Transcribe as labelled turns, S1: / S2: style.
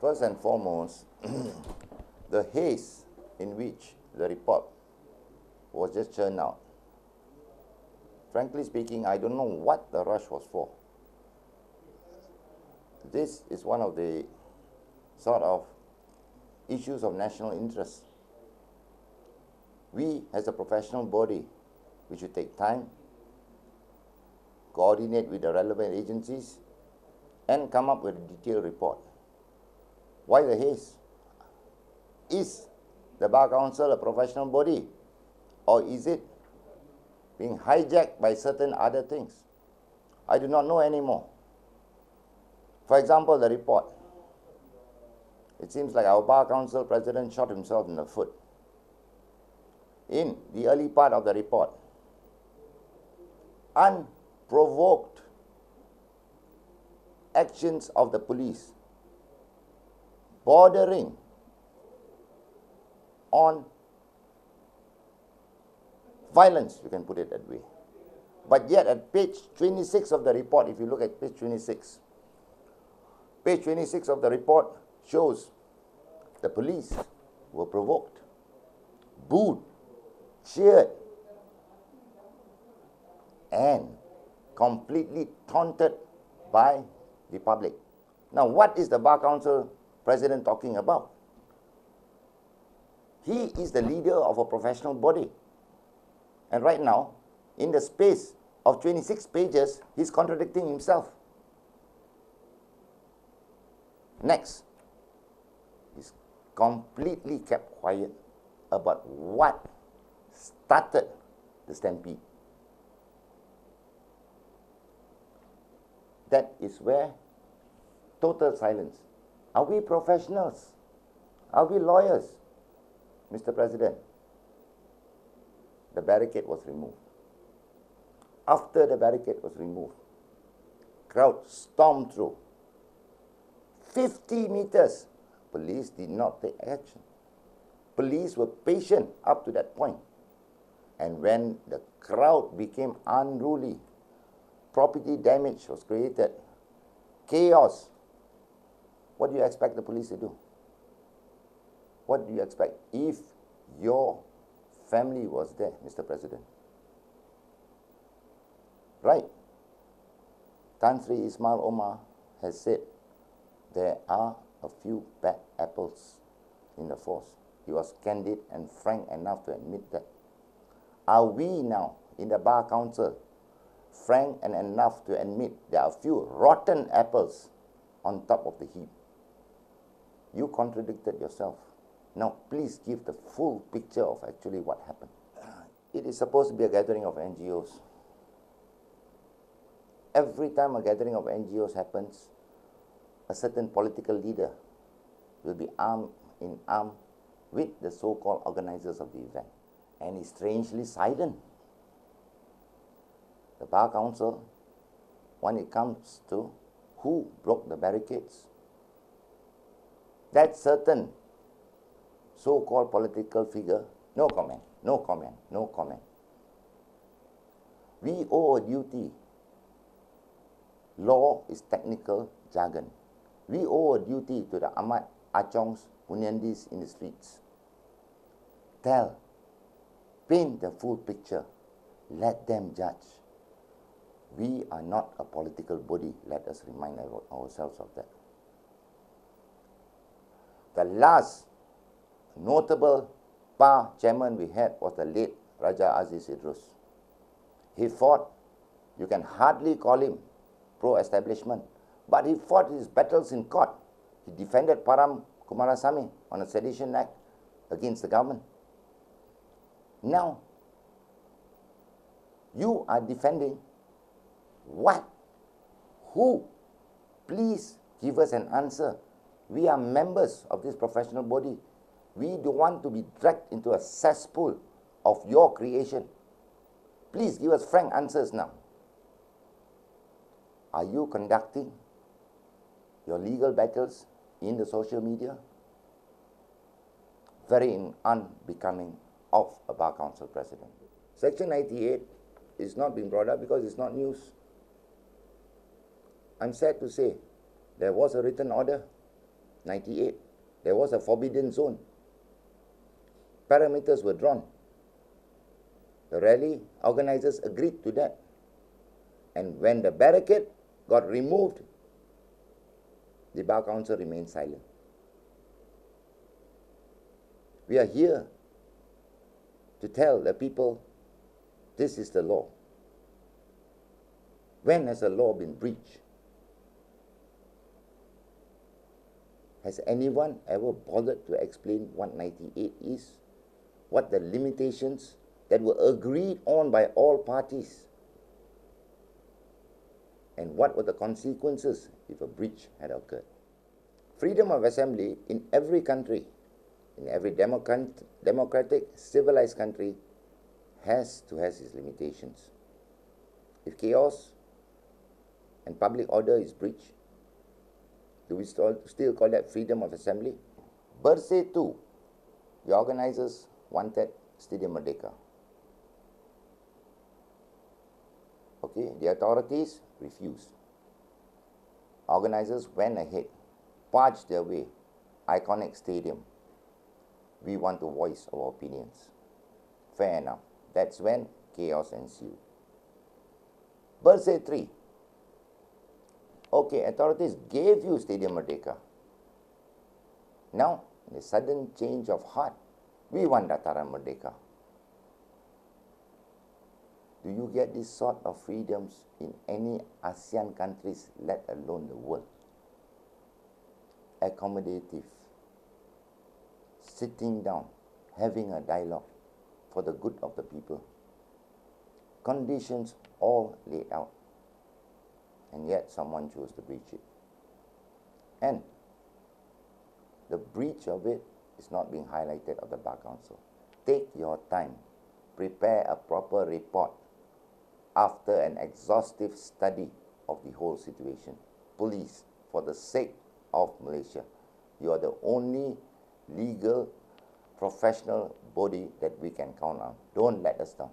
S1: First and foremost, the haste in which the report was just churned out. Frankly speaking, I don't know what the rush was for. This is one of the sort of issues of national interest. We, as a professional body, we should take time, coordinate with the relevant agencies, and come up with a detailed report. Why the haste? Is the Bar Council a professional body, or is it being hijacked by certain other things? I do not know anymore. For example, the report. It seems like our Bar Council president shot himself in the foot. In the early part of the report, unprovoked actions of the police bordering on violence, you can put it that way. But yet at page 26 of the report, if you look at page 26 of the report shows the police were provoked, booed, cheered, and completely taunted by the public. Now, what is the Bar Council president talking about? He is the leader of a professional body. And right now, in the space of 26 pages, he's contradicting himself. Next, he's completely kept quiet about what started the stampede. That is where total silence. Are we professionals? Are we lawyers? Mr. President, the barricade was removed. After the barricade was removed, crowd stormed through. 50 meters, police did not take action. Police were patient up to that point. And when the crowd became unruly, property damage was created, chaos, what do you expect the police to do? What do you expect if your family was there, Mr. President? Right. Tan Sri Ismail Omar has said there are a few bad apples in the force. He was candid and frank enough to admit that. Are we now, in the Bar Council, frank and enough to admit there are a few rotten apples on top of the heap? You contradicted yourself. Now, please give the full picture of actually what happened. It is supposed to be a gathering of NGOs. Every time a gathering of NGOs happens, a certain political leader will be arm in arm with the so-called organizers of the event. And it's strangely silent. The Bar Council, when it comes to who broke the barricades, that certain so-called political figure, no comment, no comment, no comment. We owe a duty. Law is technical jargon. We owe a duty to the Ahmad Achongs, Hunyandis in the streets. Tell, paint the full picture. Let them judge. We are not a political body. Let us remind ourselves of that. The last notable Bar chairman we had was the late Raja Aziz Idrus. He fought, you can hardly call him pro-establishment, but he fought his battles in court. He defended Param Kumarasamy on a sedition act against the government. Now, you are defending what? Who? Please give us an answer. We are members of this professional body. We don't want to be dragged into a cesspool of your creation. Please give us frank answers now. Are you conducting your legal battles in the social media? Very unbecoming of a Bar Council president. Section 98 is not being brought up because it's not news. I'm sad to say there was a written order 98. There was a forbidden zone. Parameters were drawn. The rally organizers agreed to that. And when the barricade got removed, the Bar Council remained silent. We are here to tell the people this is the law. When has a law been breached? Has anyone ever bothered to explain what 98 is? What the limitations that were agreed on by all parties? And what were the consequences if a breach had occurred? Freedom of assembly in every country, in every democratic, civilized country, has to have its limitations. If chaos and public order is breached, do we still call that freedom of assembly? BERSIH 2, the organizers wanted Stadium Merdeka. Okay, the authorities refused. Organizers went ahead, barged their way, iconic stadium. We want to voice our opinions. Fair enough. That's when chaos ensued. BERSIH 3. Okay, authorities gave you Stadium Merdeka. Now, in a sudden change of heart, we want Dataran Merdeka. Do you get this sort of freedoms in any ASEAN countries, let alone the world? Accommodative, sitting down, having a dialogue for the good of the people. Conditions all laid out. And yet someone chose to breach it. And the breach of it is not being highlighted of the Bar Council. Take your time. Prepare a proper report after an exhaustive study of the whole situation. Police, for the sake of Malaysia, you are the only legal, professional body that we can count on. Don't let us down.